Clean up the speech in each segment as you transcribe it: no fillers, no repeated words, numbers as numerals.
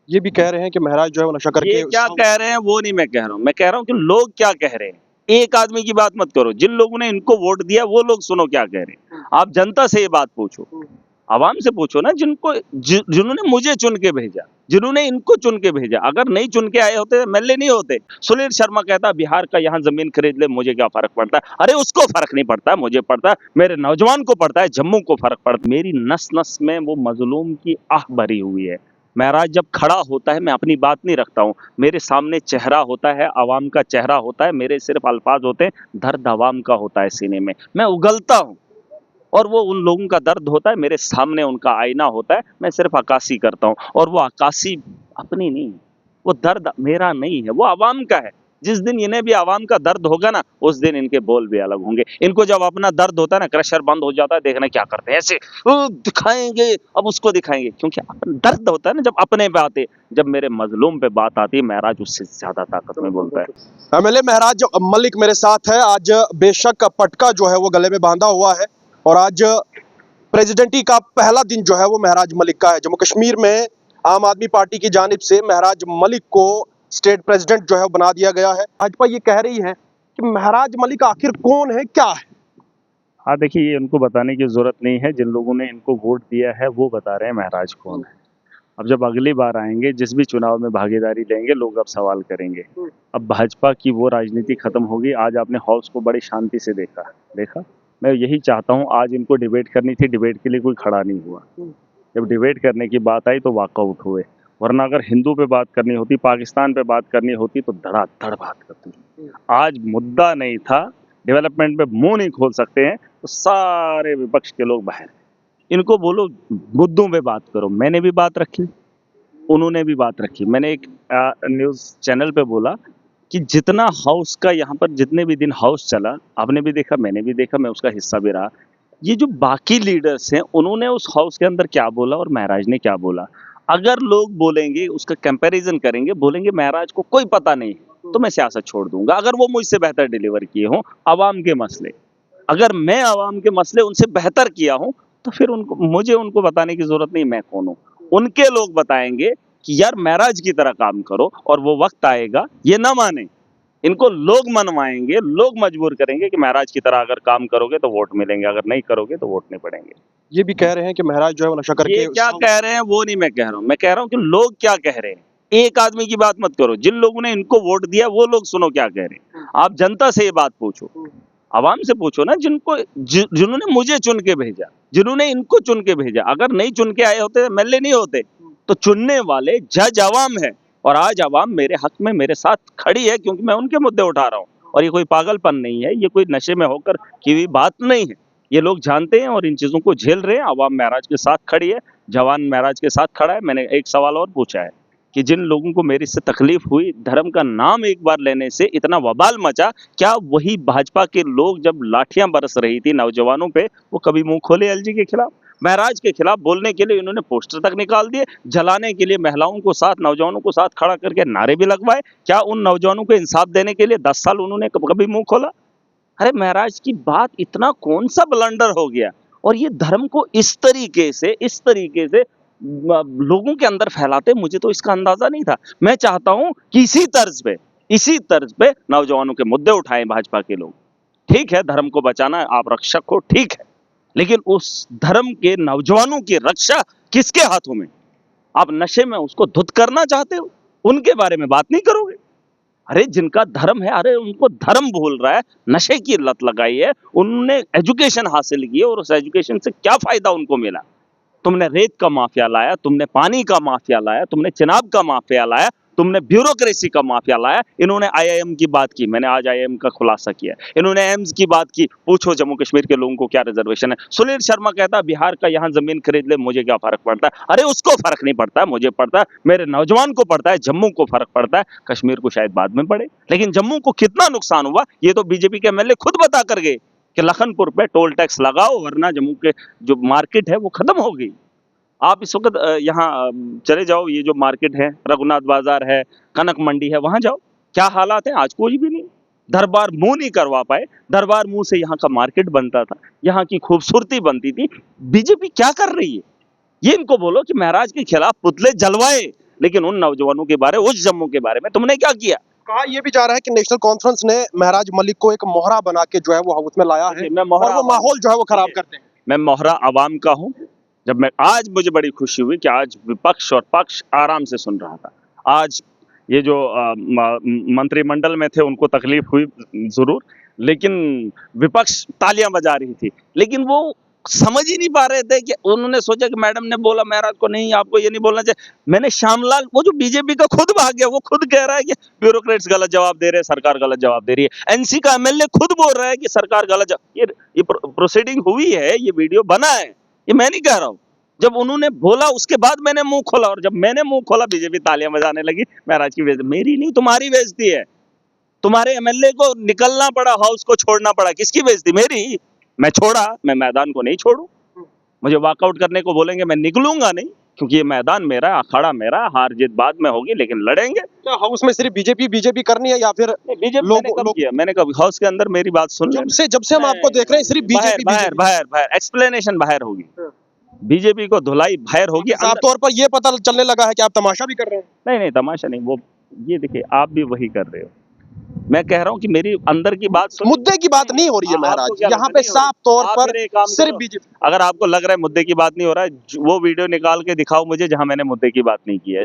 ये भी कह रहे हैं कि महराज जो है वो नशा करके ये क्या कह रहे हैं वो नहीं मैं कह रहा हूँ, मैं कह रहा हूँ कि लोग क्या कह रहे हैं। एक आदमी की बात मत करो, जिन लोगों ने इनको वोट दिया वो लोग सुनो क्या कह रहे हैं। आप जनता से ये बात पूछो, आवाम से पूछो ना, जिन्होंने मुझे चुन के भेजा, जिन्होंने इनको चुन के भेजा। अगर नहीं चुन के आए होते एमएलए नहीं होते। सुनील शर्मा कहता बिहार का यहाँ जमीन खरीद ले, मुझे क्या फर्क पड़ता है। अरे उसको फर्क नहीं पड़ता, मुझे पड़ता है, मेरे नौजवान को पड़ता है, जम्मू को फर्क पड़ता है। मेरी नस नस में वो मजलूम की आह भरी हुई है। महराज जब खड़ा होता है मैं अपनी बात नहीं रखता हूँ, मेरे सामने चेहरा होता है, आवाम का चेहरा होता है, मेरे सिर्फ अल्फाज होते हैं, दर्द आवाम का होता है सीने में, मैं उगलता हूँ। और वो उन लोगों का दर्द होता है, मेरे सामने उनका आईना होता है, मैं सिर्फ अक्कासी करता हूँ। और वो अक्कासी अपनी नहीं, वो दर्द मेरा नहीं है, वो आवाम का है। जिस दिन इन्हें भी आवाम का दर्द होगा ना, उस दिन इनके बोल भी अलग होंगे। इनको जब अपना दर्द होता है ना, क्रशर बंद हो जाता है, देखना क्या करते हैं, ऐसे दिखाएंगे, अब उसको दिखाएंगे, क्योंकि दर्द होता है ना जब अपने पे आते। जब मेरे मजलूम पे बात आती है, महराज उससे ज्यादा ताकत में बोलता है। एमएलए महराज मलिक मेरे साथ है। आज बेशक पटका जो है वो गले में बांधा हुआ है और आज प्रेसिडेंटी का पहला दिन जो है वो महराज मलिक का है। जम्मू कश्मीर में आम आदमी पार्टी की जानिब से महराज मलिक को स्टेट प्रेसिडेंट जो है बना दिया गया है। भाजपा ये कह रही है कि महराज मलिक आखिर कौन है, क्या है। हाँ देखिए, ये उनको बताने की जरूरत नहीं है, जिन लोगों ने इनको वोट दिया है वो बता रहे हैं महराज कौन है। अब जब अगली बार आएंगे, जिस भी चुनाव में भागीदारी लेंगे, लोग अब सवाल करेंगे। अब भाजपा की वो राजनीति खत्म होगी। आज आपने हाउस को बड़ी शांति से देखा देखा मैं यही चाहता हूँ, आज इनको डिबेट करनी थी, डिबेट के लिए कोई खड़ा नहीं हुआ। जब डिबेट करने की बात आई तो वॉकआउट हुए, वरना अगर हिंदू पे बात करनी होती, पाकिस्तान पे बात करनी होती तो धड़ाधड़ बात करती। आज मुद्दा नहीं था, डेवलपमेंट पे मुंह नहीं खोल सकते हैं तो सारे विपक्ष के लोग बाहर। इनको बोलो मुद्दों पे बात करो। मैंने भी बात रखी, उन्होंने भी बात रखी। मैंने एक न्यूज़ चैनल पे बोला कि जितना हाउस का यहाँ पर जितने भी दिन हाउस चला, आपने भी देखा, मैंने भी देखा, मैं उसका हिस्सा भी रहा। ये जो बाकी लीडर्स हैं, उन्होंने उस हाउस के अंदर क्या बोला और महराज ने क्या बोला, अगर लोग बोलेंगे, उसका कंपैरिजन करेंगे, बोलेंगे महराज को कोई पता नहीं, तो मैं सियासत छोड़ दूंगा। अगर वो मुझसे बेहतर डिलीवर किए हों आवाम के मसले, अगर मैं आवाम के मसले उनसे बेहतर किया हूं, तो फिर मुझे उनको बताने की जरूरत नहीं मैं कौन हूं। उनके लोग बताएंगे कि यार महराज की तरह काम करो, और वो वक्त आएगा, ये ना माने, इनको लोग मनवाएंगे, लोग मजबूर करेंगे कि महराज की तरह अगर काम करोगे तो वोट मिलेंगे, अगर नहीं करोगे तो वोट नहीं पड़ेंगे। ये भी कह रहे हैं कि महराज जो है वो नशा करके ये क्या कह रहे हैं वो नहीं मैं कह रहा हूँ, मैं कह रहा हूँ कि लोग क्या कह रहे हैं। एक आदमी की बात मत करो, जिन लोगों ने इनको वोट दिया वो लोग सुनो क्या कह रहे हैं। आप जनता से ये बात पूछो, आवाम से पूछो ना, जिन्होंने मुझे चुन के भेजा, जिन्होंने इनको चुन के भेजा। अगर नहीं चुन के आए होते, एमएलए नहीं होते, तो चुनने वाले जज आवाम है। और आज आवाम मेरे हक में मेरे साथ खड़ी है, क्योंकि मैं उनके मुद्दे उठा रहा हूँ। और ये कोई पागलपन नहीं है, ये कोई नशे में होकर की हुई बात नहीं है। ये लोग जानते हैं और इन चीजों को झेल रहे हैं। आवाम महराज के साथ खड़ी है, जवान महराज के साथ खड़ा है। मैंने एक सवाल और पूछा है कि जिन लोगों को मेरी से तकलीफ हुई, धर्म का नाम एक बार लेने से इतना वबाल मचा, क्या वही भाजपा के लोग जब लाठियां बरस रही थी नौजवानों पे, वो कभी मुंह खोले एलजी के खिलाफ? महराज के खिलाफ बोलने के लिए इन्होंने पोस्टर तक निकाल दिए, जलाने के लिए महिलाओं को साथ, नौजवानों को साथ खड़ा करके नारे भी लगवाए। क्या उन नौजवानों को इंसाफ देने के लिए 10 साल उन्होंने कभी मुंह खोला? अरे महराज की बात इतना कौन सा ब्लंडर हो गया, और ये धर्म को इस तरीके से लोगों के अंदर फैलाते, मुझे तो इसका अंदाजा नहीं था। मैं चाहता हूं कि इसी तर्ज पे नौजवानों के मुद्दे उठाएं भाजपा के लोग। ठीक है, धर्म को बचाना, आप रक्षक हो, ठीक है, लेकिन उस धर्म के नौजवानों की रक्षा किसके हाथों में? आप नशे में उसको धुत करना चाहते हो, उनके बारे में बात नहीं करोगे। अरे जिनका धर्म है, अरे उनको धर्म भूल रहा है, नशे की लत लगाई है, उन्होंने एजुकेशन हासिल की है, और उस एजुकेशन से क्या फायदा उनको मिला? तुमने रेत का माफिया लाया, तुमने पानी का माफिया लाया, तुमने चिनाब का माफिया लाया, तुमने ब्यूरोक्रेसी का माफिया लाया। इन्होंने आईआईएम की बात की, मैंने आज आईआईएम का खुलासा किया। इन्होंने एम्स की बात की, पूछो जम्मू कश्मीर के लोगों को क्या रिजर्वेशन है। सुनील शर्मा कहता बिहार का यहाँ जमीन खरीद ले, मुझे क्या फर्क पड़ता है। अरे उसको फर्क नहीं पड़ता है, मुझे पड़ता है, मेरे नौजवान को पड़ता है, जम्मू को फर्क पड़ता है, कश्मीर को शायद बाद में पड़े। लेकिन जम्मू को कितना नुकसान हुआ ये तो बीजेपी के एमएलए खुद बता कर गए कि लखनपुर पे टोल टैक्स लगाओ, वरना जम्मू के जो मार्केट है वो खत्म हो गई। आप इस वक्त यहाँ चले जाओ, ये जो मार्केट है, रघुनाथ बाजार है, कनक मंडी है, वहां जाओ, क्या हालात है। आज कोई भी नहीं, दरबार मुंह नहीं करवा पाए। दरबार मुंह से यहाँ का मार्केट बनता था, यहाँ की खूबसूरती बनती थी। बीजेपी क्या कर रही है, ये इनको बोलो कि महराज के खिलाफ पुतले जलवाए, लेकिन उन नौजवानों के बारे, उस जम्मू के बारे में तुमने क्या किया? कहा यह भी जा रहा है कि नेशनल कॉन्फ्रेंस ने महराज मलिक को एक मोहरा बना के जो है वो हाउस में लाया है देखिए, मैं मोहरा और वो आवाम- माहौल जो है वो खराब करते हैं। मैं मोहरा आवाम का हूँ। जब मैं आज मुझे बड़ी खुशी हुई कि आज विपक्ष और पक्ष आराम से सुन रहा था। आज ये जो मंत्रिमंडल में थे उनको तकलीफ हुई जरूर, लेकिन विपक्ष तालियां बजा रही थी, लेकिन वो समझ ही नहीं पा रहे थे कि उन्होंने सोचा कि मैडम ने बोला महराज को नहीं, आपको ये नहीं बोलना चाहिए। मैंने श्यामलाल, वो जो बीजेपी का खुद भाग गया, वो खुद कह रहा है कि ब्यूरोक्रेट्स गलत जवाब दे रहे हैं, सरकार गलत जवाब दे रही है। एनसी का एमएलए खुद बोल रहा है कि सरकार गलत ये प्रोसीडिंग हुई है, ये वीडियो बना है, ये मैं नहीं कह रहा हूँ। जब उन्होंने बोला उसके बाद मैंने मुंह खोला, और जब मैंने मुंह खोला बीजेपी तालियां बजाने लगी। महराज की बेइज्जती मेरी नहीं, तुम्हारी बेइज्जती है। तुम्हारे एमएलए को निकलना पड़ा, हाउस को छोड़ना पड़ा, किसकी बेइज्जती? मेरी। मैं छोड़ा, मैं मैदान को नहीं छोड़ू। मुझे वॉकआउट करने को बोलेंगे, मैं निकलूंगा नहीं, क्योंकि ये मैदान मेरा, अखाड़ा मेरा, हार जीत बाद में होगी, लेकिन लड़ेंगे। क्या हाउस में सिर्फ बीजेपी करनी है या फिर बीजेपी लोग- मैंने कब लोग- किया? मैंने कब हाउस के अंदर मेरी बात सुन जब से हम आपको देख रहे हैं सिर्फ बाहर बीजेपी बाहर एक्सप्लेनेशन बाहर होगी। बीजेपी को धुलाई बाहर होगी। साफ तौर पर ये पता चलने लगा है कि आप तमाशा भी कर रहे हैं। नहीं नहीं, तमाशा नहीं। वो ये देखिए, आप भी वही कर रहे हो। मैं कह रहा हूँ कि मेरी अंदर की बात सुन। मुद्दे की बात नहीं हो रही है महराज, यहाँ पे साफ तौर पर सिर्फ बीजेपी। अगर आपको लग रहा है मुद्दे की बात नहीं हो रहा है, वो वीडियो निकाल के दिखाओ मुझे जहां मैंने मुद्दे की बात नहीं की है।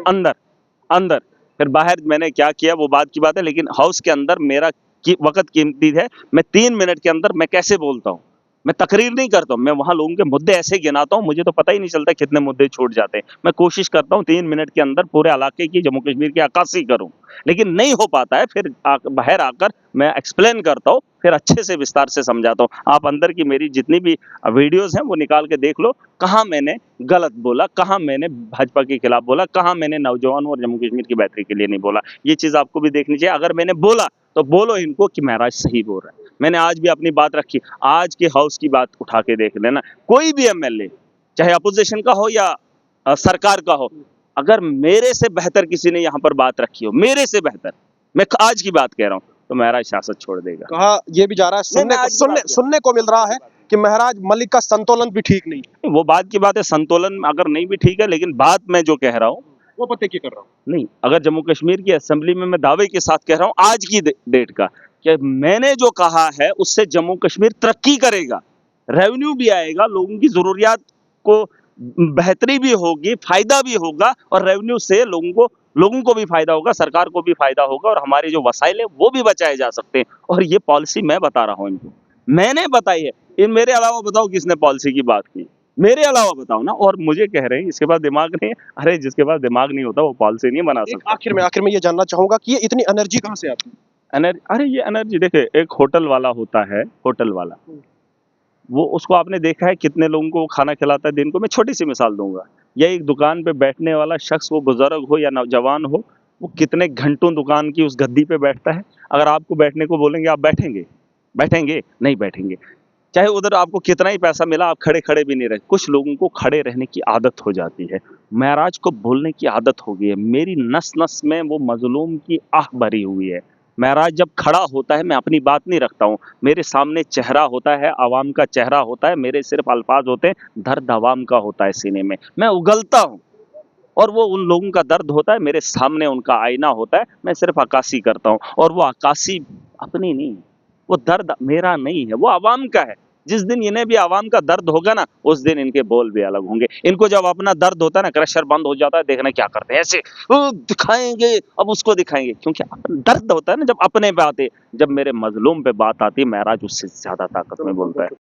अंदर फिर बाहर मैंने क्या किया वो बात की बात है, लेकिन हाउस के अंदर मेरा वक्त कीमती है। मैं 3 मिनट के अंदर मैं कैसे बोलता हूँ, मैं तकरीर नहीं करता हूँ, मैं वहां लोगों के मुद्दे ऐसे गिनाता हूँ, मुझे तो पता ही नहीं चलता कितने मुद्दे छूट जाते हैं। मैं कोशिश करता हूँ 3 मिनट के अंदर पूरे इलाके की, जम्मू कश्मीर की अक्कासी करूँ, लेकिन नहीं हो पाता है। फिर बाहर आकर मैं एक्सप्लेन करता हूँ, फिर अच्छे से विस्तार से समझाता हूँ। आप अंदर की मेरी जितनी भी वीडियोस हैं वो निकाल के देख लो, कहाँ मैंने गलत बोला, कहाँ मैंने भाजपा के खिलाफ बोला, कहाँ मैंने नौजवानों और जम्मू कश्मीर की बेहतरी के लिए नहीं बोला। ये चीज आपको भी देखनी चाहिए। अगर मैंने बोला तो बोलो इनको कि महराज सही बोल रहा है। मैंने आज भी अपनी बात रखी। आज के हाउस की बात उठा के देख लेना, कोई भी एमएलए, चाहे अपोजिशन का हो या सरकार का हो, अगर मेरे से बेहतर किसी ने यहाँ पर बात रखी हो, मेरे से बेहतर, मैं आज की बात कह रहा हूँ, तो महराज सियासत छोड़ देगा। कहा यह भी जा रहा है, सुनने को मिल रहा है कि महराज मलिक का संतुलन भी ठीक नहीं। वो बात की बात है, संतुलन अगर नहीं भी ठीक है, लेकिन बात मैं जो कह रहा हूँ वो पते की कर रहा हूँ। नहीं, अगर जम्मू कश्मीर की असेंबली में मैं दावे के साथ कह रहा हूँ आज की डेट का, कि मैंने जो कहा है उससे जम्मू कश्मीर तरक्की करेगा, रेवेन्यू भी आएगा, लोगों की जरूरियात को बेहतरी भी होगी, फायदा भी होगा, और रेवेन्यू से लोगों को भी फायदा होगा, सरकार को भी फायदा होगा, और हमारे जो वसाइल है वो भी बचाए जा सकते हैं। और ये पॉलिसी मैं बता रहा हूँ इनको, मैंने बताई है। इन मेरे अलावा बताओ किसने पॉलिसी की बात की? मेरे अलावा बताओ ना। और मुझे कह रहे हैं इसके पास दिमाग नहीं है। अरे जिसके पास दिमाग नहीं होता वो पॉलिसी नहीं बना सकता। आखिर में ये जानना चाहूंगा कि ये इतनी एनर्जी कहाँ से आती है? अरे ये एनर्जी देखिए, एक होटल वाला होता है, होटल वाला, वो उसको आपने देखा है कितने लोगों को वो खाना खिलाता है दिन को? मैं छोटी सी मिसाल दूंगा, या एक दुकान पे बैठने वाला शख्स, वो बुजुर्ग हो या नौजवान हो, वो कितने घंटों दुकान की उस गद्दी पे बैठता है। अगर आपको बैठने को बोलेंगे, आप बैठेंगे? नहीं बैठेंगे। चाहे उधर आपको कितना ही पैसा मिला, आप खड़े खड़े भी नहीं रहे। कुछ लोगों को खड़े रहने की आदत हो जाती है, महराज को बोलने की आदत हो गई है। मेरी नस नस में वो मजलूम की आह भरी हुई है। महराज जब खड़ा होता है, मैं अपनी बात नहीं रखता हूँ, मेरे सामने चेहरा होता है, आवाम का चेहरा होता है, मेरे सिर्फ अल्फाज होते हैं, दर्द आवाम का होता है सीने में, मैं उगलता हूँ, और वो उन लोगों का दर्द होता है, मेरे सामने उनका आईना होता है, मैं सिर्फ अक्कासी करता हूँ। और वो अक्कासी अपनी नहीं, वो दर्द मेरा नहीं है, वो आवाम का है। जिस दिन इन्हें भी आवाम का दर्द होगा ना, उस दिन इनके बोल भी अलग होंगे। इनको जब अपना दर्द होता है ना, क्रशर बंद हो जाता है, देखना क्या करते हैं, ऐसे दिखाएंगे, अब उसको दिखाएंगे, क्योंकि दर्द होता है ना जब अपने पे आते। जब मेरे मजलूम पे बात आती है, महराज उससे ज्यादा ताकत में बोलता है।